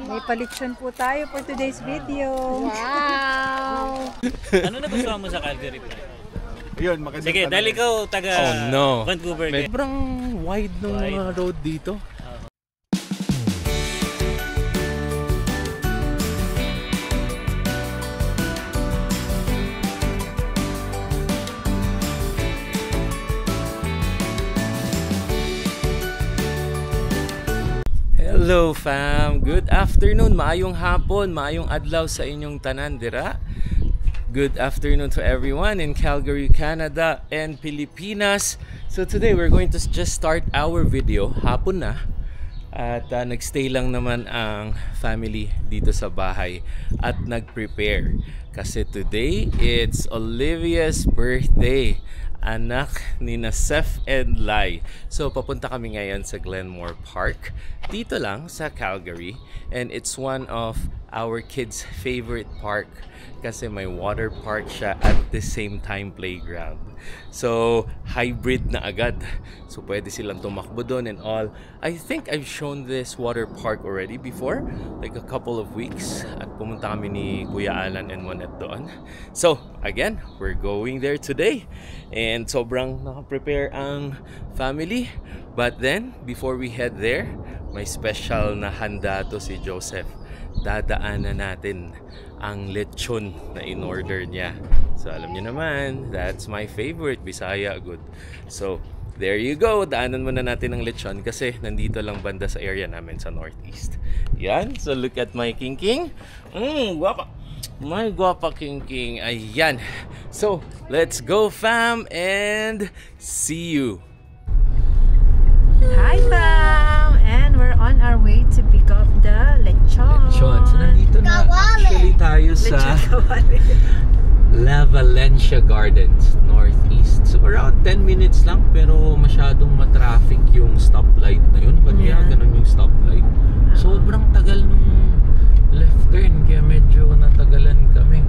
May palitsyon po tayo for today's video. Wow! Ano nagustuhan mo sa Calgary? Yun, maganda. Sige, dahil ikaw taga Vancouver. Sobrang wide ng road dito. Hello fam! Good afternoon, maayong hapon, maayong adlaw sa inyong tanan dira. Good afternoon to everyone in Calgary, Canada and Pilipinas. So today we're going to just start our video. Hapon na at nagstay lang naman ang family dito sa bahay at nag-prepare. Kasi today it's Olivia's birthday. Anak ni Seth and Lai. So papunta kami ngayon sa Glenmore Park dito lang sa Calgary, and it's one of our kids' favorite park kasi may water park siya at the same time playground. So hybrid na agad. So pwede silang tumakbo doon and all. I think I've shown this water park already before, like a couple of weeks. At pumunta kami ni Kuya Alan and Monet doon. So again, we're going there today. And sobrang naka-prepare ang family. But then, before we head there, may special na handa to si Joseph. Dadaanan natin ang lechon na in-order niya. So alam niyo naman, that's my favorite, Bisaya good. So there you go, daanan muna natin ang lechon kasi nandito lang banda sa area namin sa Northeast. Yan, so look at my king. Guwapa. My guwapa king. Ayan. So let's go fam and see you. Hi fam! And we're on our way to pick up the lechon. So nandito na actually tayo sa La Valencia Gardens, Northeast. So around 10 minutes lang pero masyadong matraffic yung stoplight na yun. Ba't kaya ganun yung stoplight? Sobrang tagal nung left turn kaya medyo natagalan kami.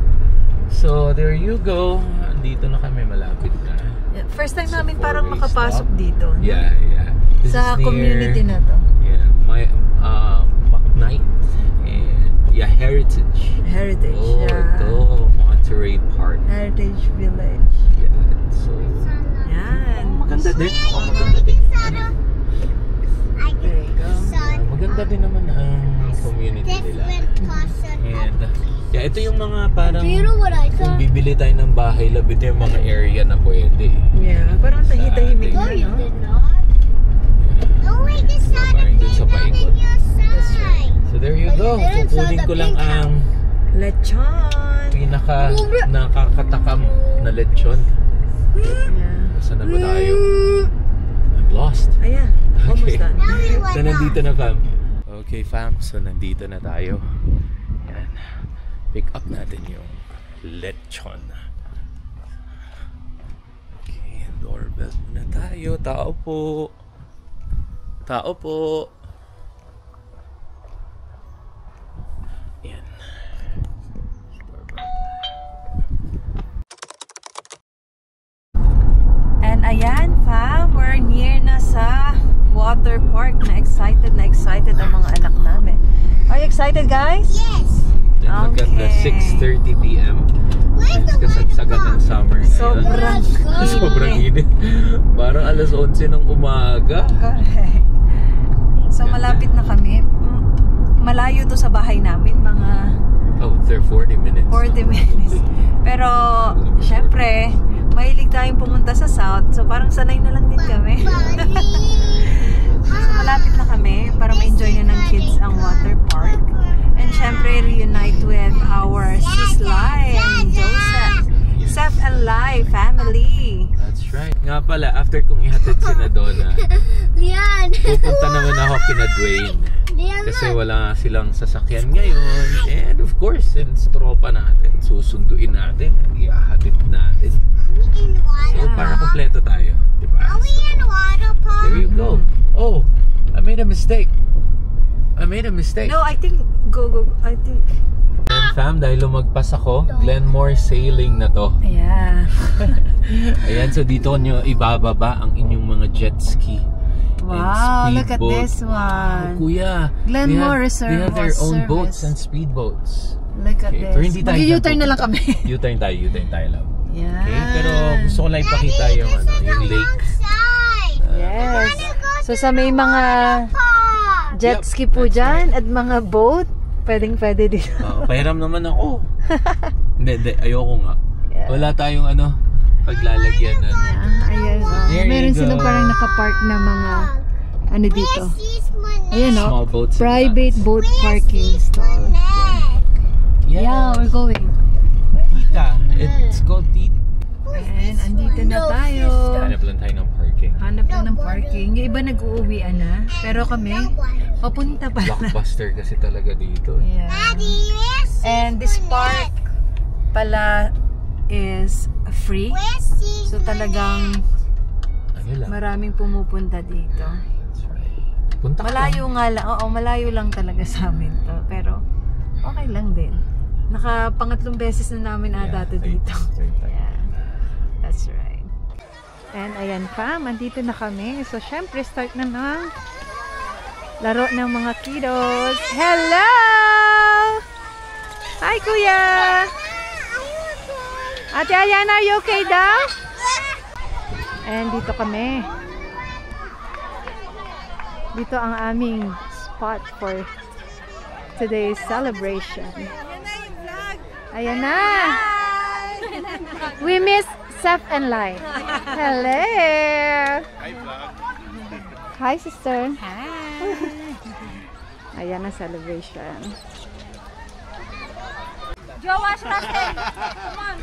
So there you go. Andito na kami, malapit na. First time namin parang makapasok dito. No? Yeah. This sa community na to. Yeah, my McKnight and Heritage. Heritage, ito, Monterey Park. Heritage Village. Yeah, so yan. Maganda din. There you go. Maganda din naman ang community nila. And yeah, ito yung mga parang kung bibili tayo ng bahay, labit yung mga area na pwede. Yeah, parang tahimik na, no? So there you go. Kukunin ko lang ang lechon. Pinaka nakakatakam na lechon. Yeah. Saan na ba tayo? I'm lost. Ayan, almost done. So nandito na fam. Okay fam, so nandito na tayo. Yan. Pick up natin yung lechon. Okay, doorbell muna tayo. Tao po. Tao po. Yan. And ayan fam, we're near na sa water park. Na excited ang mga anak namin. Are you excited guys? Yes! And look at the 6:30 p.m. It's kasagsagan ng summer ngayon. Sobrang init. Parang alas 11 ng umaga. Correct. So malapit na kami. Malayo to sa bahay namin, mga 40 minutes. 40 minutes. Pero syempre, mahilig tayong pumunta sa South. So parang sanay na lang din kami. So malapit na kami para ma-enjoy na ng kids ang water park. And syempre, reunite with our sis Lai and Joseph. Seth and Lai family. That's right. Nga pala, after kong ihatid si Donna, pupunta naman ako kina Dwayne. Kasi wala silang sasakyan ngayon. And of course, since tropa natin, susunduin natin, ihahatid natin. So, para kompleto tayo. Diba? So, there you go. Oh, I made a mistake. No, I think I think. And fam, dahil lumagpas ako, Glenmore sailing na to. Yeah. Ayan, so dito nyo ibababa ang inyong mga jet ski. Wow, look at this one. Kuya, Glenmore they Reservoir have their own Service. boats and speedboats. Look at Okay, pero hindi this. tayo Mag-U-turn na lang kami. U-turn tayo lang. Yan. Okay, pero gusto ko lang ipakita yung yung lake. Yes. So sa may mga jet ski po dyan at mga boat, pwedeng-pwede dito. Pahiram naman ako. Hindi, ayoko nga. Wala tayong paglalagyan na. Ayan. There you Meron go. silang parang nakapark na mga dito. Ayan Small boats. and Private boat parking stall. yachts. Yeah, we're going. Tita. It's called Tita. And andito na tayo. Hanap lang tayo ng parking. Hanap lang ng parking. Yung iba nag-uuwian na. Pero kami, papunta pa lang. Blockbuster kasi talaga dito. Yeah. And this park pala is free. So talagang Ano lang. maraming pumupunta dito. That's right. Punta ka Malayo nga lang. Oo, malayo lang talaga sa amin to. Pero okay lang din. Nakapangatlong beses na namin ata to dito. Yeah. That's right. And ayan fam, andito na kami. So syempre start na ng laro ng mga kiddos. Hello! Hi kuya! Ate Ayana, are you okay daw? And dito kami. Dito ang aming spot for today's celebration. Ayan na! We miss Seth and Lai. Hello! Hi, vlog. Hi, sister. Hi! Ayan ang celebration. Jowash Rustin! Come on!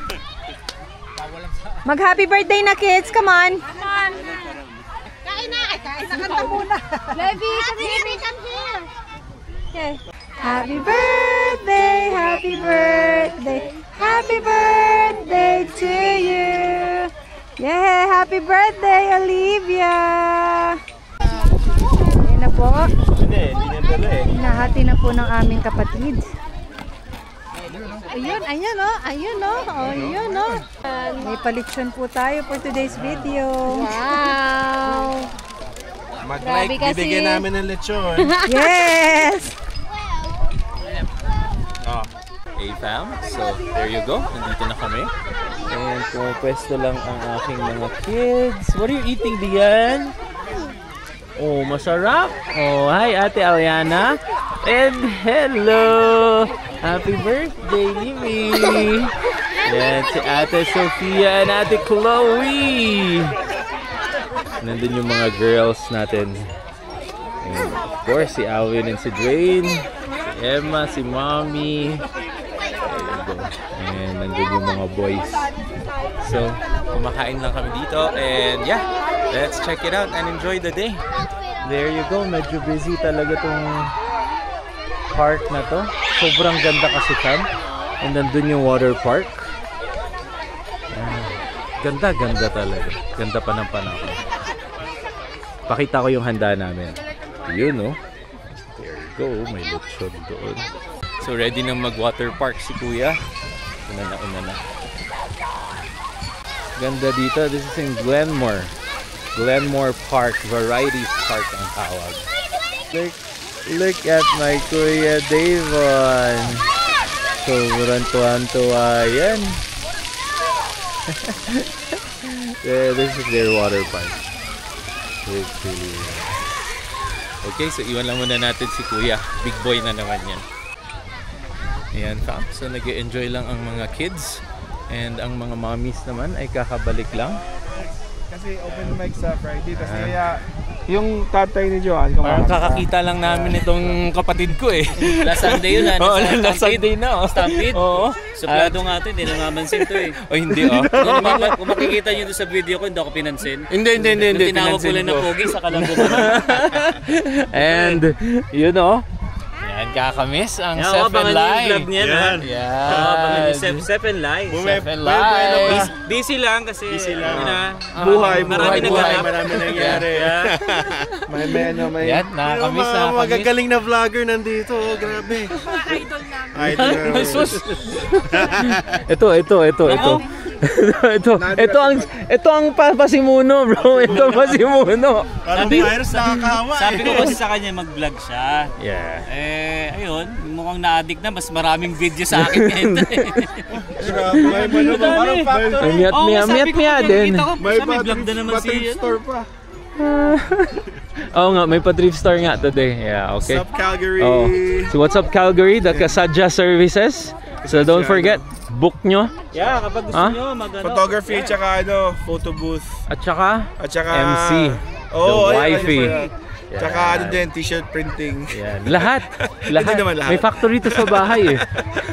Mag-happy birthday na kids! Come on! Come on! Kain na kanta muna! Levi, come here! Okay. Happy birthday! Happy birthday! Happy birthday to you! Yeah! Happy birthday, Olivia! Ayan na po. Hindi nadala eh. Nahati na po ng aming kapatid. Ayun, ayun o. Ayun o. Ayun o. May palitson po tayo for today's video. Wow! Mag-like, Grabe kasi. bibigyan namin ng lechon. Yes! Hey fam, so there you go. Nandito na kami. And pumapwesto lang ang aking mga kids. What are you eating, Dian? Oh, masarap. Oh, hi Ate Aliana. And hello! Happy birthday, Mimi! Yan, si Ate Sofia and Ate Chloe! Nandun yung mga girls natin. And of course, si Alvin and si Dwayne. Si Emma, si Mommy. There you go. And nandun yung mga boys. So, kumakain lang kami dito. And yeah, let's check it out and enjoy the day. There you go. Medyo busy talaga tong park na to. Sobrang ganda kasi Sam. And nandun yung water park. Ganda talaga. Ganda pa ng panahon. Pakita ko yung handa namin. Yun, no? There you go. May lechon doon. So, ready nang mag-water park si Kuya. Una na. Ganda dito. This is in Glenmore. Glenmore Park. Variety Park ang tawag. Look at my Kuya Davon. Sobrang tuwan-tuwa yan. Yeah, this is their water park. Okay, so iwan lang muna natin si Kuya. Big boy na naman yan. Ayan fam. So nag-enjoy lang ang mga kids. And ang mga mommies naman ay kakabalik lang. Kasi open mic sa Friday. Kasi kaya yung tatay ni Joan Parang kakakita lang namin itong kapatid ko eh. Last Sunday yun Oo, last Sunday na. Stampede? Oo. Suplado nga ito, hindi na mamansin ito eh. Oh, hindi oh. Kung makikita nyo doon sa video ko, hindi ako pinansin. Hindi. Nung tinawag ko lang na pogi, saka lang gumawa. And, you know, yan, kakamiss ang Seth and Lai. Vlog niya, no? Yan. Seth and Lai. Seth and Lai. Busy lang kasi. buhay, marami naganap. marami nangyari. May Yan, nakakamiss na. magagaling na vlogger nandito. Oh, grabe. Idol namin. Ito. ito ang pasimuno, bro. Ito pasimuno. Sabi ko kasi sa kanya mag-vlog siya. Yeah. Ayun, mukhang na-addict na. Mas maraming video sa akin ngayon. Miyat din. May vlog na naman siya. store pa. Oo nga, may pa-thrift store nga today. Yeah, okay. What's up, Calgary? Oh. So what's up, Calgary? The Kasadja Services. So don't forget, book nyo. Yeah, kapag gusto nyo Photography, tsaka photo booth. At saka MC. Oh, the wifey. Tsaka t-shirt printing. Yan. Lahat. Hindi naman lahat. May factory to sa bahay eh.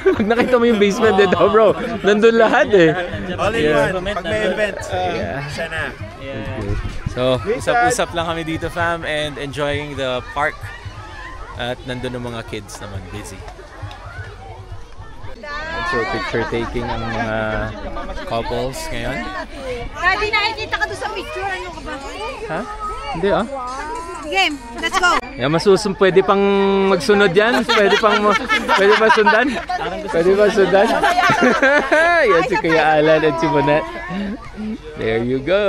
Pag nakita mo yung basement dito, bro, nandun lahat eh. All in one. Pag may event, siya na. So, usap-usap lang kami dito, fam, and enjoying the park. At nandun ang mga kids naman, busy. So, picture taking ang mga couples ngayon. Daddy, nakikita ka doon sa picture. Ano ka ba? Ha? Hindi ah. Game, let's go! Yan, pwede pang magsunod yan? Pwede pa sundan? Pwede pa sundan? Yan si Kuya Alan at si Bonet. There you go!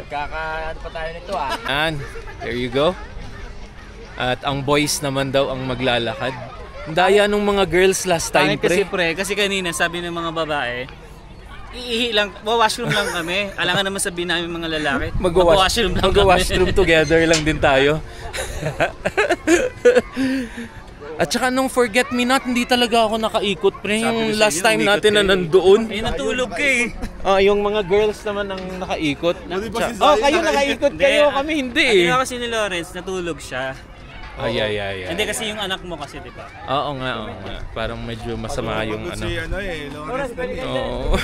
Kaka-ano pa tayo nito ah. And there you go. At ang boys naman daw ang maglalakad. Daya nung mga girls last time, Kasi kanina sabi ng mga babae, iihi lang, washroom lang kami. Alangan naman sabihin namin mga lalaki, mag-washroom lang kami. Mag-washroom together lang din tayo. At saka nung Forget Me Not, hindi talaga ako nakaikot, pre. Yung last time natin na nandoon. Ay, natulog ka eh. Yung mga girls naman ang nakaikot. Kayo nakaikot kayo, kami hindi eh. Hindi kasi ni Lawrence, natulog siya. Yeah. Hindi kasi yung anak mo kasi, di ba? Oo nga. Parang medyo masama yung ano. Lawrence din eh. Oo.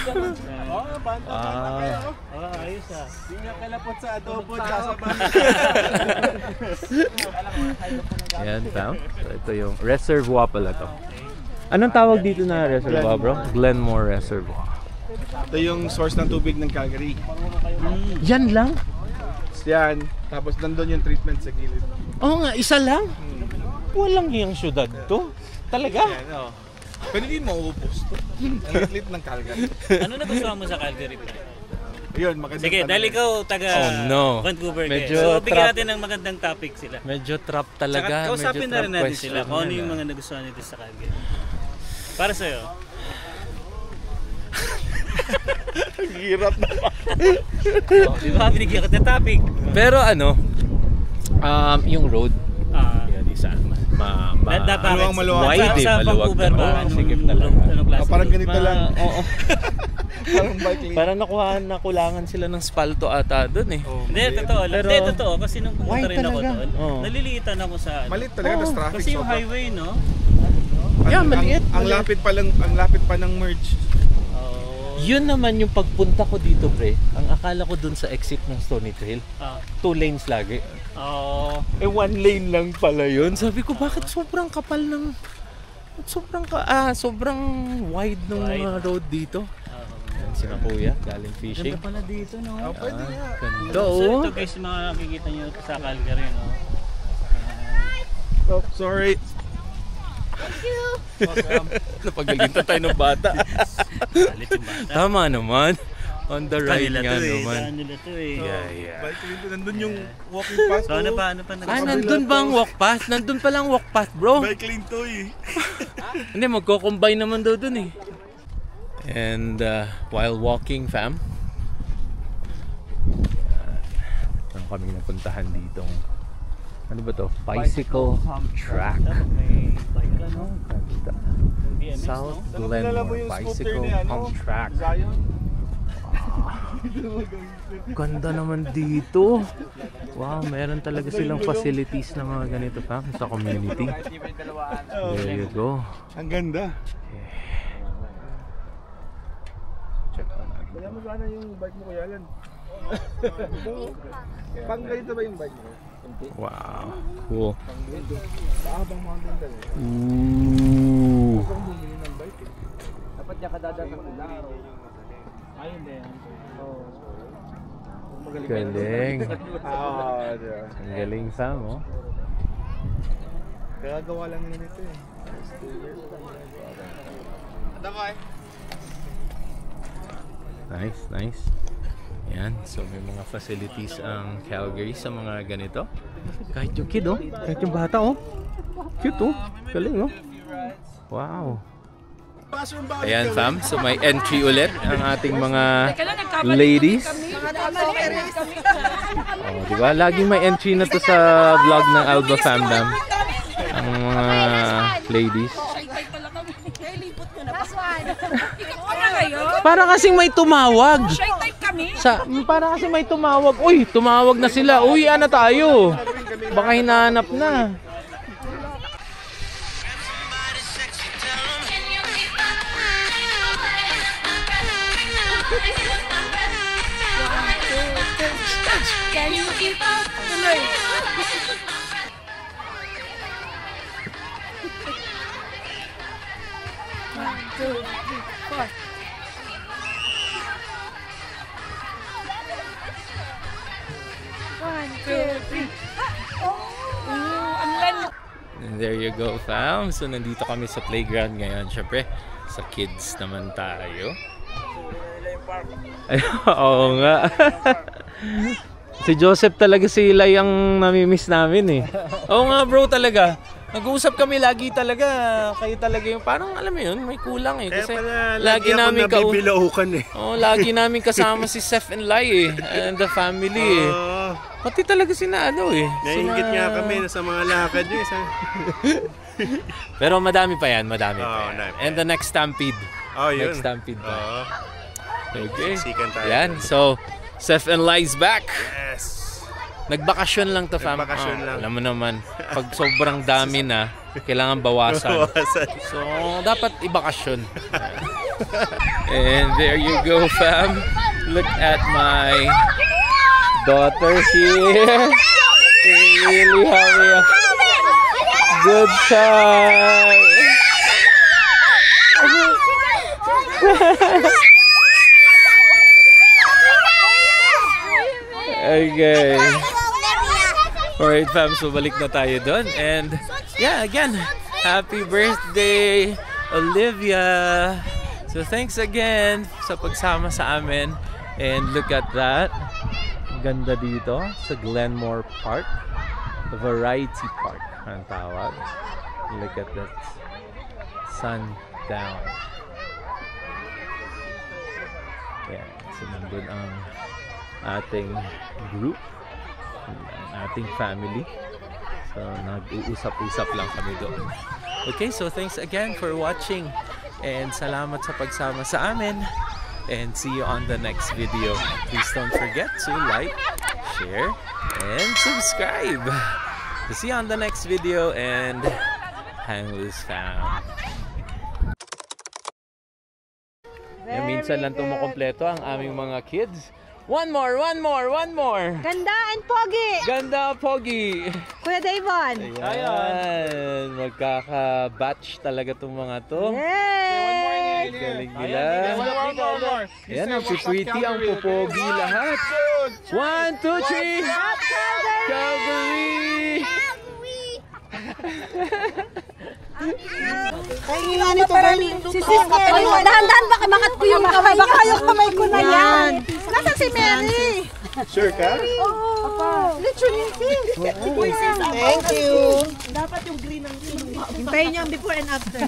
Ayos ah. Hindi nga kalapot sa adobo, sasaba. Ayan, fam. So, ito yung reservoir pala to. Anong tawag dito na reservoir, bro? Glenmore Reservoir. Ito yung source ng tubig ng Calgary. Yan lang? Yan. Tapos nandun yung treatment sa gilid. Oo nga, isa lang? Walang hiyang syudad to. Talaga? Yan, Pwede din maubos to. Ang lit ng Calgary. Ano nagustuhan mo sa Calgary? Yun, maganda. Sige, dahil ikaw taga Vancouver ka. Medyo So, bigyan natin ng magandang topic sila. Medyo trap talaga. Tsaka kausapin na rin natin question sila kung ano yung mga nagustuhan nito sa Calgary. Para sa'yo. Hirap na pa. Di ba? Binigyan ka ng topic. Pero yung road, yan isa. Dapat maluwag. Wide sa maluwag Vancouver ba? Sikip talaga. Anong klase? Parang ganito lang. Oo. Parang bike lane. Parang nakulangan sila ng spalto ata doon eh. Hindi, totoo lang. Hindi, totoo. Kasi nung pumunta rin ako talaga. doon, Oo. naliliitan ako sa Malit talaga, tas traffic kasi yung sobra. highway, no? Yeah, maliit. Ang lapit pa ng merge. Yun naman yung pagpunta ko dito, pre. Ang akala ko dun sa exit ng Stony Trail, 2 lanes lagi. Oo. 1 lane lang pala yun. Sabi ko, bakit sobrang kapal ng... sobrang wide ng mga road dito. Yan sina kuya, galing fishing. Ganda pala dito, no? Pwede nga. Ganda, So oh. ito guys, mga nakikita nyo sa Calgary, no? Oh, sorry. Napagalitan tayo ng bata. Palit yung bata. Tama naman. On the right Kanila nga to eh. naman. Kanila to eh. Yeah. Bike lane. Nandun yung walking path. So ano pa Nandun ba ang walk path? Nandun pa lang walk path, bro. Bike lane to eh. Hindi, magko-combine naman daw dun eh. And while walking, fam, saan kami napuntahan dito? Ano ba to? Bicycle track. May bike ka, no? Ganda. BMX, South no? Glenmore Bicycle Pump Track. Ganda naman dito. Wow, meron talaga silang facilities na mga ganito, fam, sa community. There you go. Ang ganda. Check pa natin. Kaya mo sana yung bike mo, Kuya Alan. Pang ganito ba yung bike mo? Wow, cool. Kaabang mountain talaga. Ooh. Kung bumili ng bike eh. Dapat niya kadada sa pula. Ayun din. Galing. Diba? Ang galing, Sam, oh. Kaya gawa lang nila ito eh. Nice, nice. Yan, so may mga facilities ang Calgary sa mga ganito. Kahit yung kid, oh. Kahit yung bata, oh. Cute, oh. Galing, oh. Wow. Ayan, fam. So may entry ulit ang ating mga ladies. Oh, diba? Laging may entry na to sa vlog ng Alba Famdam. Ang mga ladies. Para kasing may tumawag. Para kasing may tumawag. Uy, tumawag na sila. Uy, ano tayo? Baka hinahanap na. Can you keep up? One, two, three, four. One, two, three. And there you go, fam. So nandito kami sa playground ngayon. Syempre, sa kids naman tayo. Ay, oo nga. Si Joseph talaga sila yung namimiss namin eh. Oo nga bro talaga. Nag-uusap kami lagi talaga. Kayo talaga yung parang alam mo yun, may kulang eh. Kasi lagi namin lagi namin kasama si Seth and Lai eh. And the family eh. Pati talaga sina ano eh. Nainggit nga kami sa mga lakad nyo. Pero madami pa yan, madami pa yan. And the next Stampede. Yun. Next Stampede pa. Okay. Tayo. Yan, so Seth and Lai's back. Yes. Nagbakasyon lang to, fam. Nagbakasyon lang. Alam mo naman, pag sobrang dami na, kailangan bawasan. So, dapat ibakasyon. And there you go, fam. Look at my daughter here. Really having a good time. Okay. Alright, fam. So, balik na tayo doon. And, yeah, again, happy birthday, Olivia. So, thanks again sa pagsama sa amin. And look at that. Ganda dito sa Glenmore Park. The Variety Park ang tawag. Look at that. Sundown. Yeah, so nandun ang ating group, ang ating family. So nag-uusap-usap lang kami doon. Okay, so thanks again for watching and salamat sa pagsama sa amin and see you on the next video. Please don't forget to like, share, and subscribe. So see you on the next video and hang loose, fam. Minsan lang itong makompleto ang aming mga kids. One more! Ganda and pogi! Ganda, pogi! Kuya Davon! Ayan! Magkaka-batch talaga itong mga to. Yay! Galing nila. Ayan, ang pretty, ang popogi lahat. 1, 2, 3! Calgary! Ay, nito ba? Si Sis Mary. Dahan-dahan baka makat ko yung kamay niya. Baka yung kamay ko na yan. Nasaan si Mary? Sure ka? Oo. Literally, Sis. Thank you. Dapat yung green ang green. Hintayin niyo ang before and after.